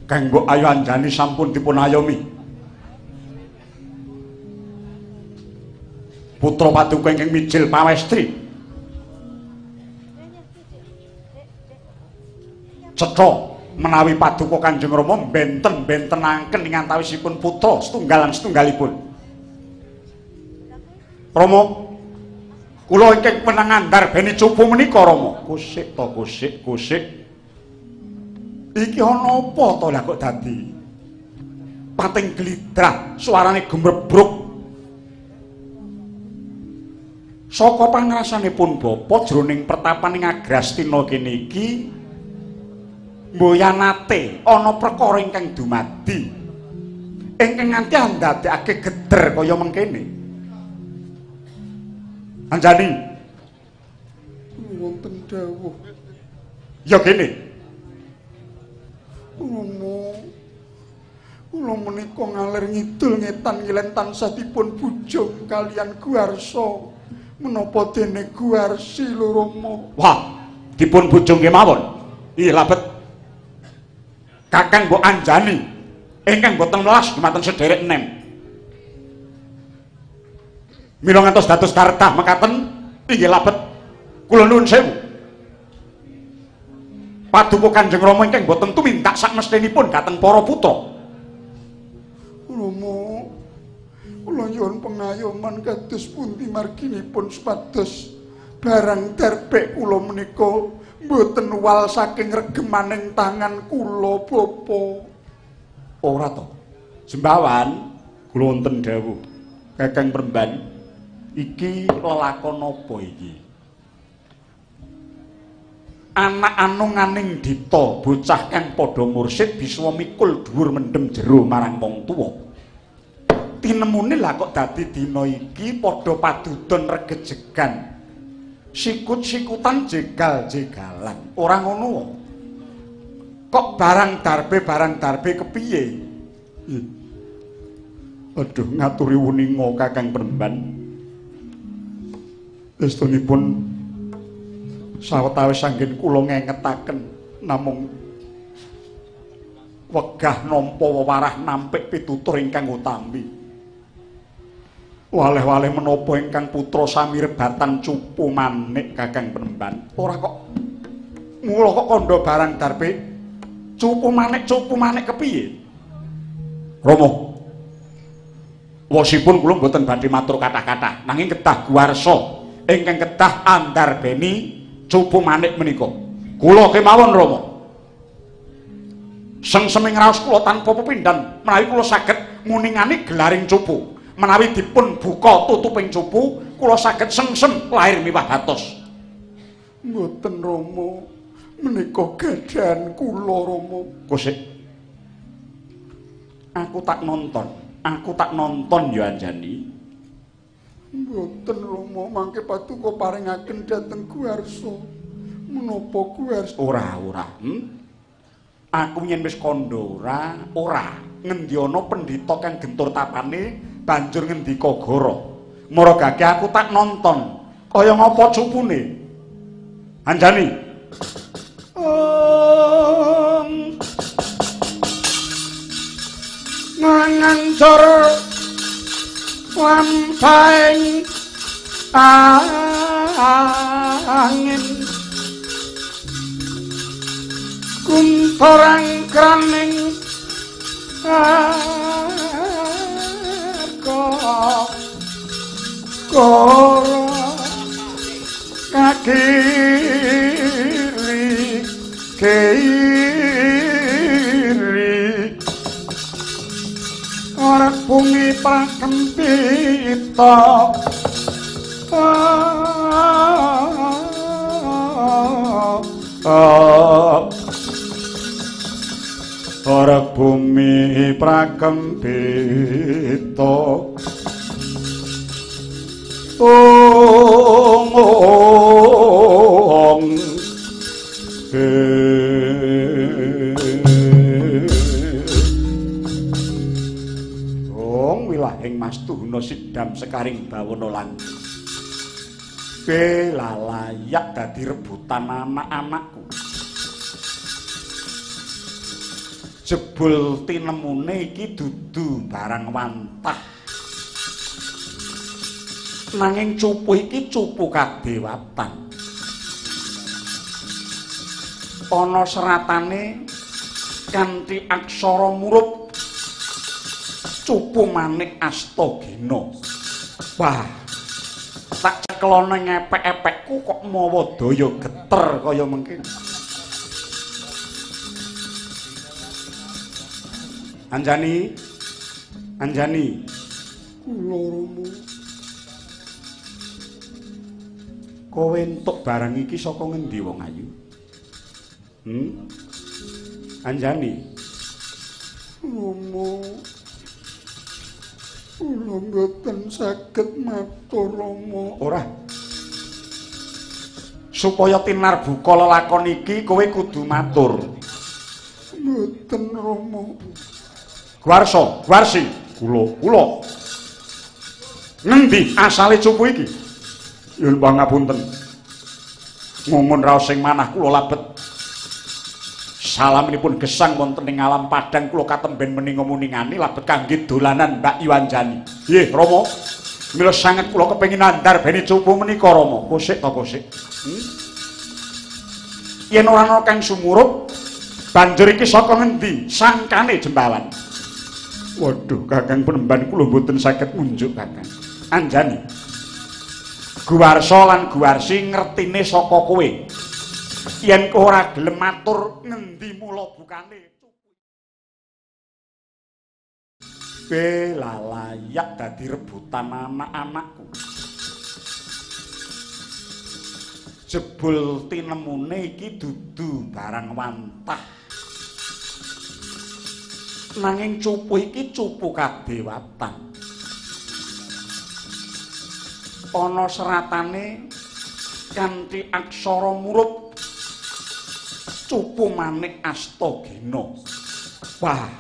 Kanggo Ayu Anjani sampun dipun ayomi. Putra Paduka ingkang mijil pawestri. Cetha menawi Paduka Kanjeng Rama benten-bentenaken ing antawisipun putra setunggalan setunggalipun. Rama, kula ingkang menang andarbeni cupu menika Rama. Kusik to kusik. Iki ana apa to lha kok dadi pating glidrah suarane gemrebruk saka pangrasanipun bapa jroning pertapaning Agrastina kene iki mboyanate ana perkara ingkang dumadi ingkang nganti andadekake geder kaya mengkene. Anjani wonten dawuh ya kene kula menika ngalir ngidul ngetan ngilen tansah dipun bujung kalian Guarsa menapa dene Guarsi lho Rama. Wah, dipun bujung kemawon. Iya labet. Kakang Mbok Anjani ingkang boten welas dumateng sederek enem. Mila ngantos dados karetah mekaten inggih labet. Kula nuwun sewu. Paduka Kanjeng Rama ingkang boten tumindak sakmestinipun dhateng para putra. Rama, kula nyuwun pengayoman kados pundi marginipun supados barang darbek kula menika mboten wal saking regemaning tangan kula Bapa. Ora to. Sembawan kula wonten dawuh. Kakang Premban, iki lelakon apa iki? Anak anunganing dita bocah kang padha mursid bisa mikul dhuwur mendem jero marang wong tuwa. Tinemune lah kok dadi dina iki padha padudon regejegan. Sikut-sikutan jegal-jegalan. Ora ngono wae. Kok barang darbe kepiye? Aduh ngaturi wuninga Kakang Premban. Estunipun sawetawis anggen kula ngengetaken namung wegah nampa wewarah nampik pitutur ingkang utami. Waleh-waleh menapa ingkang putra samirebatan cupu manik Kakang Premban. Ora kok mula kok kandha barang darbe cupu manik kepiye? Rama. Wasipun kula mboten badhe matur kathah-kathah nanging kedah Guarsa ingkang kedah andarbeni cupu manik menika. Kula kemawon Rama. Sengseming raos kula tanpa pepindhan menawi kula saged nguningani gelaring cupu. Menawi dipun buka tutuping cupu, kula saged sengsem lahir miwah dados. Mboten Rama, menika gadahan kula Rama. Kusik. Aku tak nonton ya Anjani. Mboten Rama, mangke paduka paringaken dhateng Guwarsa. Menapa Guwarsa? Ora. Aku yen wis kandha ora ngendi ana pendhita kang gentur tapane banjur ngendika goro. Maragake aku tak nonton kaya ngapa cupune. Anjani. Ngancor lampaing angin kuntorang kraning koro kiri orang bumi prakempita orang bumi prakempita wilahing Mastuna sidam sekaring bawana lan bela layak dadi rebutan anak-anakku. Jebul tinemune iki dudu barang wantah. Nanging cupu iki cupu kadewatan. Ana seratane kanthi aksara murup cupu manik astagina. Wah, tak cekelana ngepek-epekku kok mawa daya geter kaya mengki. Anjani. Kula Rama. Kowe entuk barang iki saka ngendi wong ayu? Anjani. Rama. Kula mboten saged matur Rama. Ora. Supaya tinar buka lelakon iki kowe kudu matur. Mboten Rama. Guwarsi, kula. Ngendi asale cupu iki? Yen pangapunten. Ngumun raos sing manah kula labet. Salaminipun gesang wonten ing alam padang kula katemben meninga muningani labet kangge dolanan Mbak Iwanjani. Nggih, Rama. Mila sanget kula kepengin andhar beni cupu menika Rama. Kosik. Yen ora ana kang sumurup, banjur iki saka ngendi sangkane jembalan? Waduh, Kakang Penemban kula mboten saged ngunjuk Kakang. Anjani. Guwarsa lan Guwarsi ngertine saka kowe. Yen kowe ora gelem matur ngendi mula bukane bela layak dadi rebutan anak-anakku. Jebul tinemune iki dudu barang wantah. Nanging cupu iki cupu kadewatan. Ana seratane kanthi aksara murup cupu manik astagina. Wah,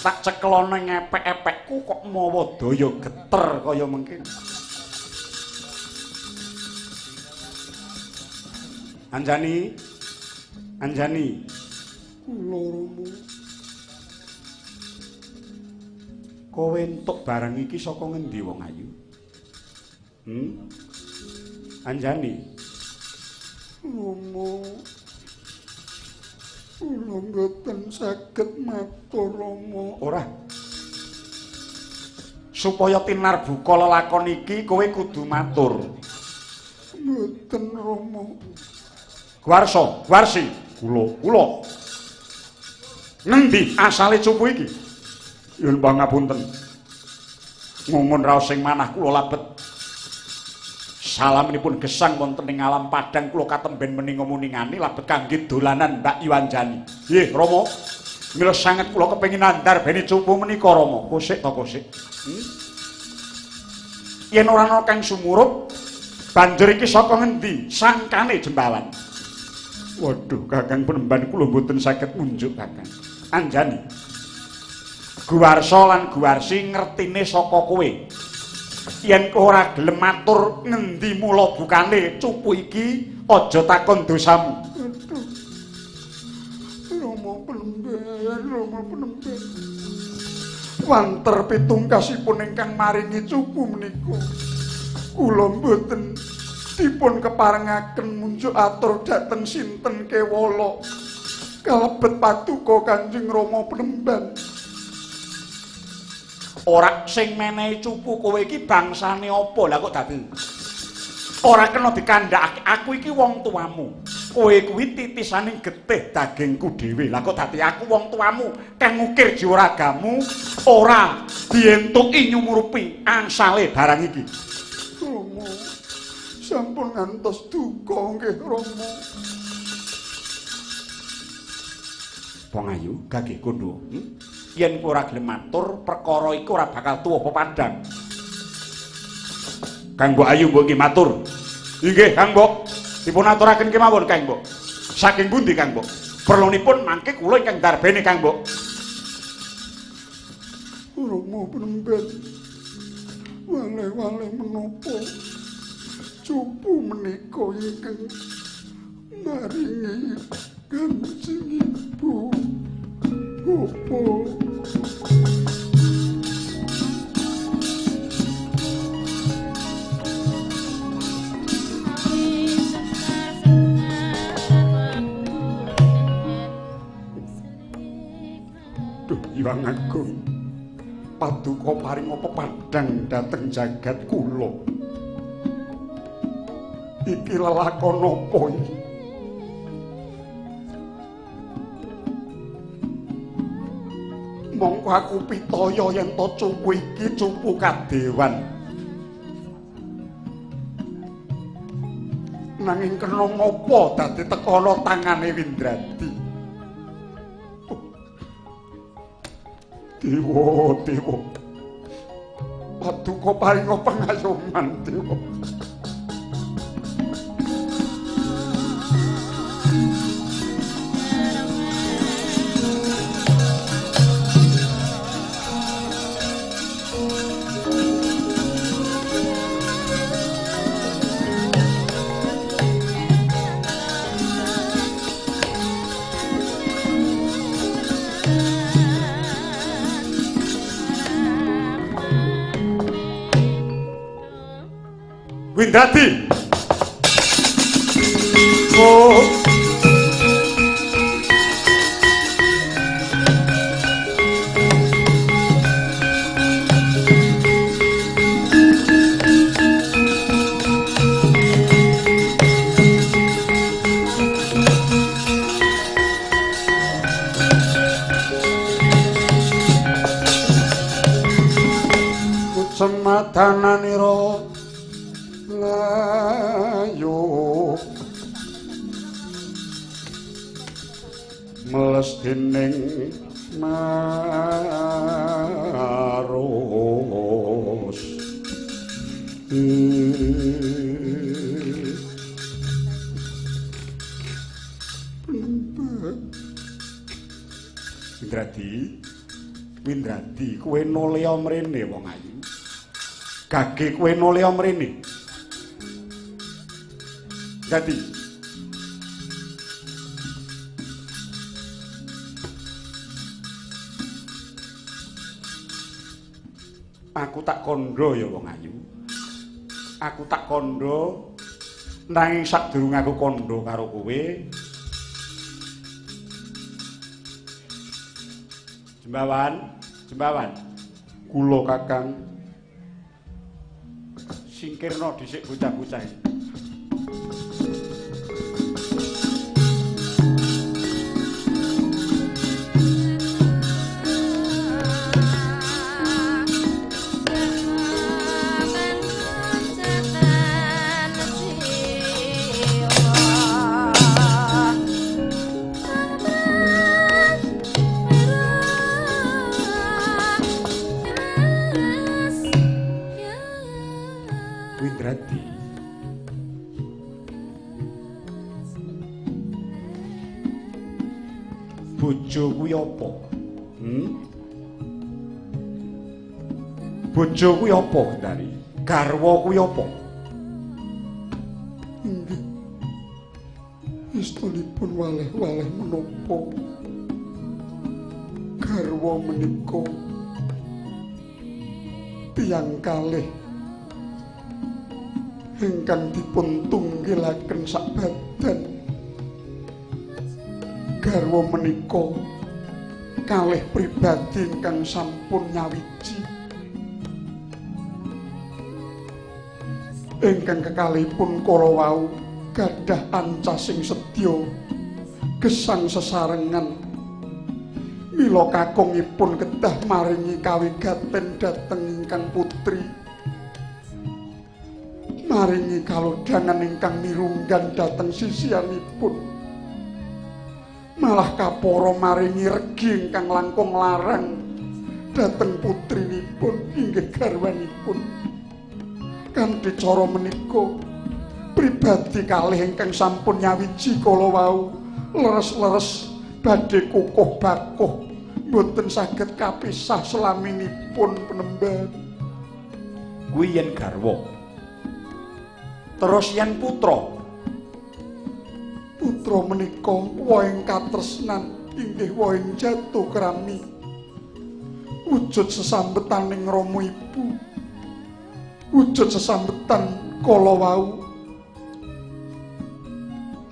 tak cekelana ngepek-epekku kok mawa daya geter kaya mengki. Anjani. Kula Rama. Kowe entuk barang iki saka ngendi wong ayu? Anjani. Rama. Kula mboten saged matur Rama. Ora. Supaya tinar buka lelakon iki kowe kudu matur. Mboten Rama. Guwarsi, kula. Ngendi asale cupu iki? Yun pangapunten. Ngumun raos sing manah kula labet. Salaminipun gesang wonten ing alam Padang kula katemben meninga muningani labet kangge dolanan Mbak Iwanjani. Nggih, Rama. Mila sanget kula kepengin nandar beni cupu menika Rama. Kosik to kosik. Yen ora ana kang sumurup, banjur iki saka ngendi sangkane Jembawan? Waduh, Kakang Penemban kula mboten saged munjuk Kakang. Anjani. Guwarsa lan Guwarsi ngertine saka kowe. Yen kowe ora gelem matur ngendi mula bukane cupu iki, aja takon dosamu. Rama Penemban. Wanter pitungkasipun ingkang maringi cupu menika. Kula mboten dipun keparengaken munjuk atur dhateng sinten kewala. Kalebet paduka Kanjeng Rama Penemban. Ora sing menehi cupu kowe iki bangsane apa? Lah kok dadi ora kena dikandhakake. Aku iki wong tuamu. Kowe kuwi titisaning getih dagingku dhewe. Lah kok dadi aku wong tuamu kang ngukir jiwa ragamu ora dientuki nyumurupi angsale barang iki. Rama, sampun ngantos duka nggih Rama. Wong ayu gagih kondo. Yen kowe ora gelem matur, perkara iku ora bakal tuwa apa padhang. Kang Mbok Ayu mbok iki matur. Inggih, Kang Mbok. Dipun aturaken kemawon, Kang Mbok. Saking pundi, Kang Mbok? Perlunipun mangke kula ingkang darbene, Kang Mbok. Rama Penemban. Wale-wale menapa cupu menika ingkang maringi Kanjeng Ibu. Opo Duh, Hyang Agung, paduka paring apa padhang dhateng jagat kula. Iki lelakon apa iki? Mongko aku pitaya yen to cupu iki cupu kadewan. Nanging kena ngopo dadi tekana tangane Windradi. Dewa, Dewa. Paduka paringa pangayoman, Dewa. Windradi. Oh. Semadananira layu meles dening marus Windradi, kowe nolya mrene wong ayu. Gage kowe nolya mrene. Dadi aku tak kandha ya wong ayu. Aku tak kandha nanging sadurunge aku kandha karo kowe. Jembawan. Kula Kakang. Singkirna dhisik bocah-bocah. apa? Bojo kuwi apa, Dari? Garwa kuwi apa? Inggih. Istunipun waleh-waleh menapa? Garwa menika tiyang kalih ingkang dipun tunggilaken sak badan. Garwa menika kalih pribadi ingkang sampun nyawiji. Ingkang kekalihipun kala wau gadah ancasing sedya gesang sesarengan mila kakungipun kedah maringi kawigaten dhateng ingkang putri, maringi kalodhangan ingkang mirunggan dhateng sisianipun, malah kapara maringi regi ingkang langkung larang dhateng putrinipun inggih garwanipun. Kanthi cara menika pribadi kalih ingkang sampun nyawiji kala wau leres-leres badhe kukuh bakuh boten saged kapisah selaminipun penemban. Kuwi yen garwa. Terus yen putra. Putra menika woing katresnan inggih woing jatuh krami. Wujud sesambetaning rama ibu. Wujud sesambetan kala wau.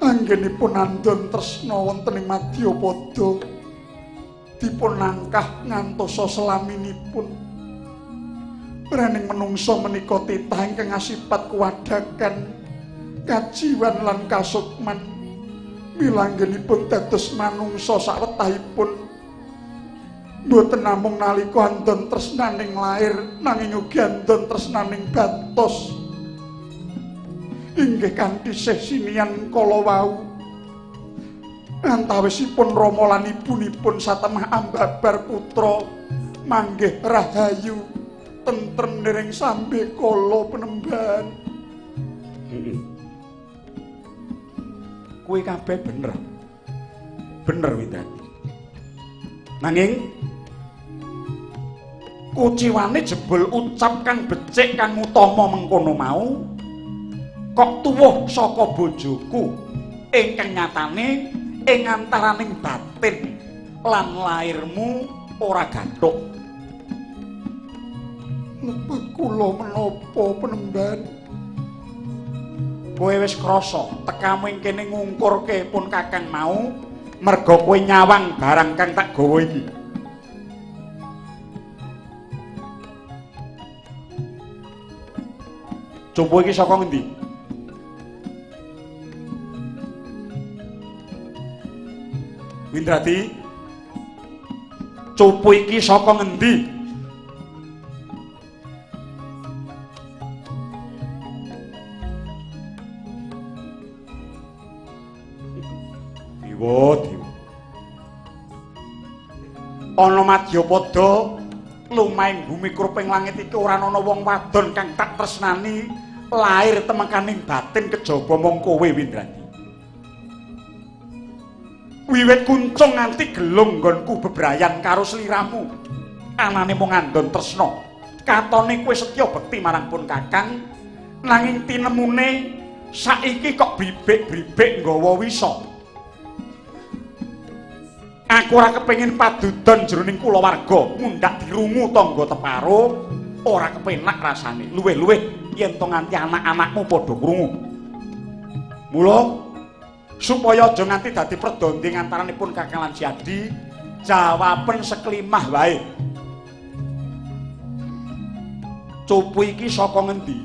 Anggenipun andon tresna wonten ing Madyapada dipun nangkah ngantosa selaminipun. Praning menungsa menika titah ingkang asipat kuwadakan, kajiwan lan kasukman. Mila anggenipun dados manungsa sawetahipun boten namung nalika andon tresnaning lair nanging ugi andon tresnaning batos. Inggih kanthi sesinian kala wau antawisipun rama lan ibunipun satemah ambabar putra manggih rahayu tentrem dereng sambe kala penemban. Kuwi kabeh bener. Bener Widadi. Nanging kuciwane jebul ucap kang becik kang utama mengkono mau kok tuwuh saka bojoku ingkang nyatane ing antaraning batin lan lairmu ora gathuk. Lepet kula menapa penemban? Kowe wis krasa tekamu ing kene ngungkurke pun kakang mau merga kowe nyawang barang kang tak gawa iki. Coba iki saka ngendi? Windradi, cupu iki saka ngendi? Diwa. Ana Madyapada lumahing bumi kruping langit iki ora ana wong wadon kang tak tresnani lair temekaning batin kejaba mung kowe Windradi. Wiwit kuncung nganti gelung nggonku bebrayan karo sliramu anane mung andon tresna katone kowe setya bekti marang pun kakang nanging tinemune saiki kok bribek-bribek nggawa wisa. Aku ora kepengin padudon jroning kulawarga mundhak dirungu tangga teparo ora kepenak rasane luwih-luwih yen to nganti anak-anakmu padha krungu. Mula supaya aja nganti dadi perdonding antaranipun Kakang lan Siadi, jawaben seklimah wae. Cupu iki saka ngendi?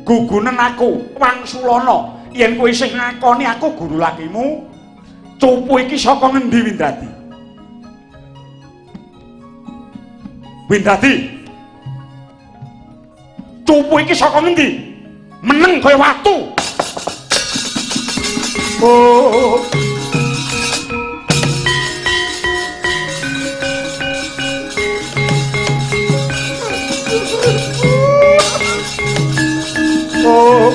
Gugunen aku Wangsulana yen kowe isih ngakoni aku guru lakimu. Cupu iki saka ngendi Windradi? Windradi, cupu iki saka ngendi? Meneng kaya watu. Oh. Oh.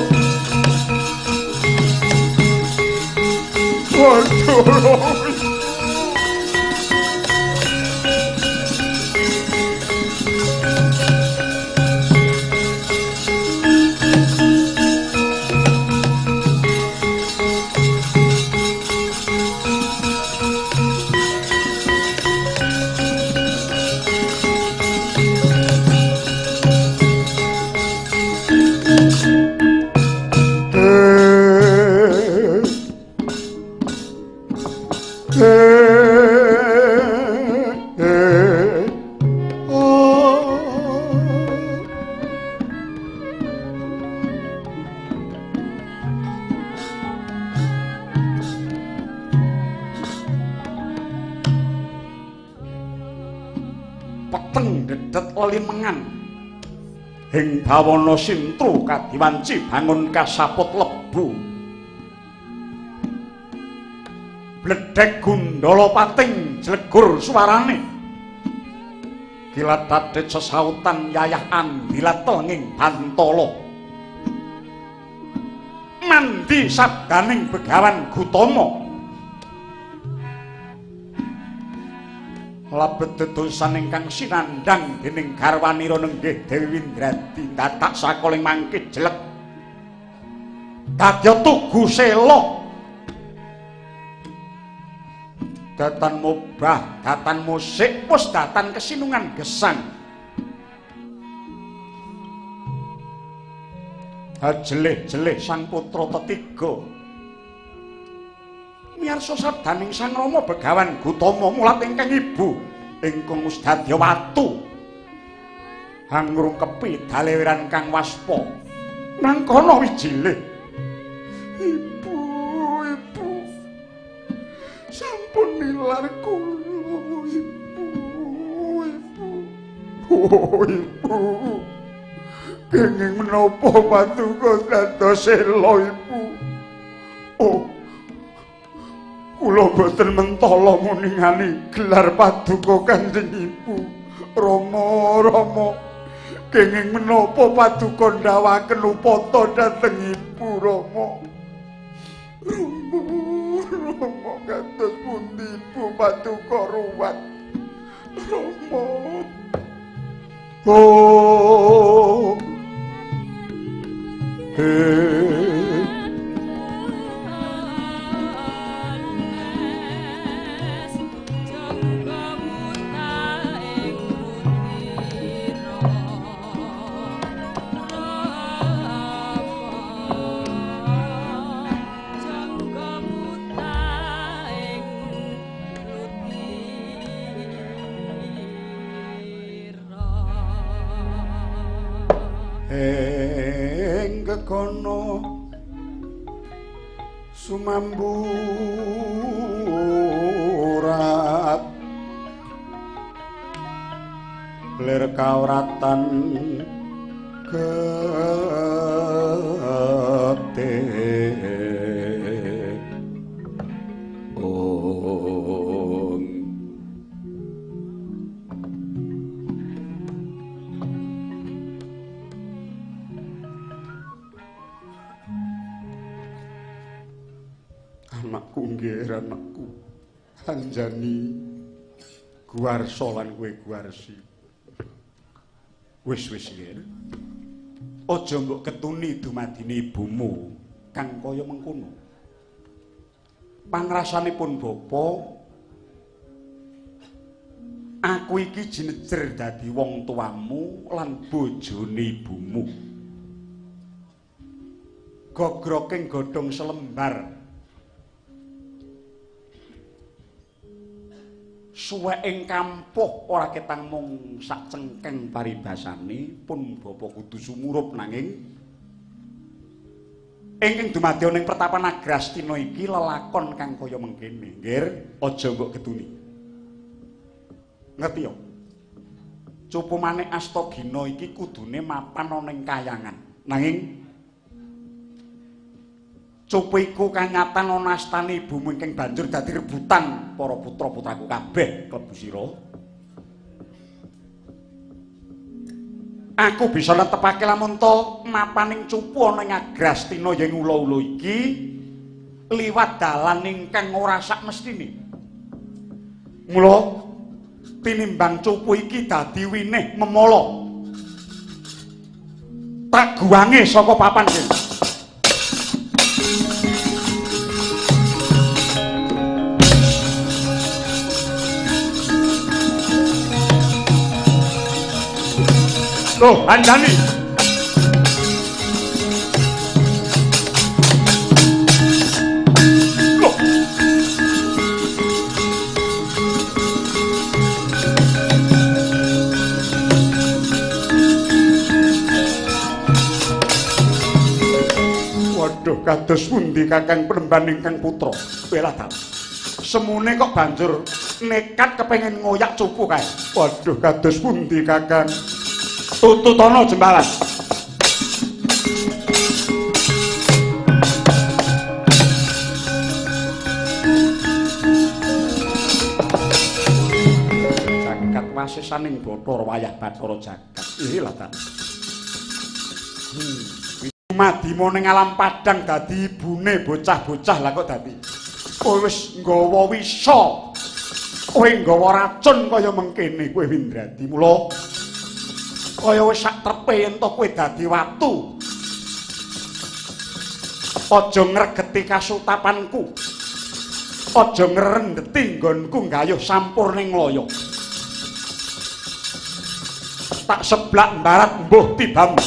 Hing bawana sintru kadiwanci bangun kasaput lebu bledhek gundala pating jlegur suarane kilat dadit sesautan yayah andilat telenging bantala mandi sabdaning begawan Gutama labet dedosan ingkang sinandhang dening garwanira nenggih Dewi Windradi datak sakoling mangkit jelek dadya tugu sela datan mubah datan musik wis datan kesinungan gesang jelih-jelih sang putra tetiga miyarsa sabdaning Sang Rama Begawan Gutama mulat ingkang ibu ingkang wis dadya watu hangrungkepi daleweran kang waspa mangkono wijile ibu sampun nilar kula ibu kenging menapa paduka dados sela ibu kula boten mentala muningani gelar paduka Kanjeng Ibu. Rama kenging menapa paduka ndawaken upata dhateng Ibu Rama. Rama kados pundi Ibu paduka ruwat. Rama. Oh. Kono sumamburat lir kawratan getih anakku nggih anakku Anjani Guwarsa lan kowe Guwarsi wis nggih aja mbok ketuni dumadine ibumu kang kaya mengkono pangrasanipun bapa aku iki jinejer dadi wong tuamu lan bojone ibumu gogroking godhong selembar suweking kampuh ora ketang mung sak cengkeng paribasane pun bapa kudu sumurup nanging ingkang dumadya ning pertapan Agrastina iki lelakon kang kaya mengkene nggih aja mbok ketuni ngerti yo cupu maneh Astagina iki kudune mapan ana ning kayangan nanging cupu iku kanyatan ana astane ibumu ingkang banjur dadi rebutan para putra-putraku kabeh klebu sira. Aku bisa netepake lamun to mapaning cupu ana ing Agrastina yen ula-ula iki liwat dalan ingkang ora sak mestine. Mula tinimbang cupu iki dadi winih memala. Tak guwange saka papan kene. Loh, Anjani. Loh. Waduh, kados pundi Kakang Penemban ingkang putra? Weladal. Semune kok banjur nekat kepengin ngoyak cupu kae. Waduh, kados pundi Kakang? Tututana jembalan. Jagat wasisaning Bathara wayah Bathara jagat. Iki lha ta. Madima ning alam padang dadi ibune bocah-bocah lah kok dadi. Kowe wis nggawa wisa. Kowe nggawa racun kaya mengkene kowe Windradi. Mula kaya wis sak trepe ento kowe dadi watu. Aja ngregeti kasutapanku. Aja ngrendeti nggonku nggayuh sampurning loya. Tak seblak mbarat mbuh tibamu.